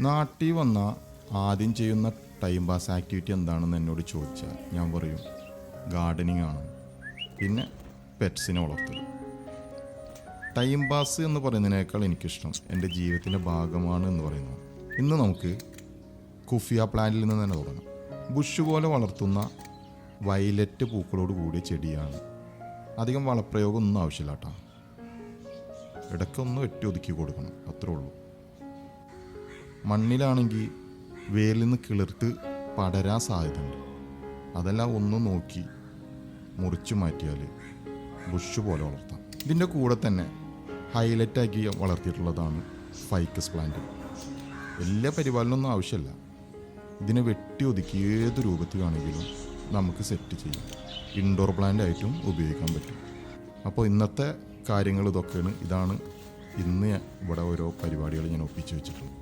നാട്ടിൽ വന്ന ആദ്യം ചെയ്യുന്ന ടൈം പാസ് ആക്ടിവിറ്റി എന്താണെന്ന് എന്നോട് ചോദിച്ചാൽ ഞാൻ പറയും ഗാർഡനിങ് ആണ്, പിന്നെ പെറ്റ്സിനെ വളർത്തുക. ടൈം പാസ് എന്ന് പറയുന്നതിനേക്കാൾ എനിക്കിഷ്ടം എൻ്റെ ജീവിതത്തിൻ്റെ ഭാഗമാണ് എന്ന് പറയുന്നത്. ഇന്ന് നമുക്ക് കുഫിയ പ്ലാന്റിൽ നിന്ന് തന്നെ തുടങ്ങാം. ബുഷ് പോലെ വളർത്തുന്ന വയലറ്റ് പൂക്കളോട് കൂടിയ ചെടിയാണ്. അധികം വളപ്രയോഗം ഒന്നും ആവശ്യമില്ല കേട്ടോ. ഇടയ്ക്കൊന്ന് വെട്ടി ഒതുക്കി കൊടുക്കണം, അത്രേ ഉള്ളൂ. മണ്ണിലാണെങ്കിൽ വേലിൽ നിന്ന് കിളിർത്ത് പടരാൻ സാധ്യതയുണ്ട്. അതെല്ലാം ഒന്ന് നോക്കി മുറിച്ച് മാറ്റിയാൽ ബുഷ് പോലെ വളർത്താം. ഇതിൻ്റെ കൂടെ തന്നെ ഹൈലൈറ്റാക്കി വളർത്തിയിട്ടുള്ളതാണ് ഫൈക്കസ് പ്ലാന്റ്. വലിയ പരിപാലനമൊന്നും ആവശ്യമില്ല. ഇതിനെ വെട്ടി ഒതുക്കി ഏത് രൂപത്തിലാണെങ്കിലും നമുക്ക് സെറ്റ് ചെയ്യാം. ഇൻഡോർ പ്ലാന്റ് ആയിട്ടും ഉപയോഗിക്കാൻ പറ്റും. അപ്പോൾ ഇന്നത്തെ കാര്യങ്ങൾ ഇതൊക്കെയാണ്. ഇതാണ് ഇന്ന് ഇവിടെ ഓരോ പരിപാടികൾ ഞാൻ ഒപ്പിച്ച് വെച്ചിട്ടുള്ളത്.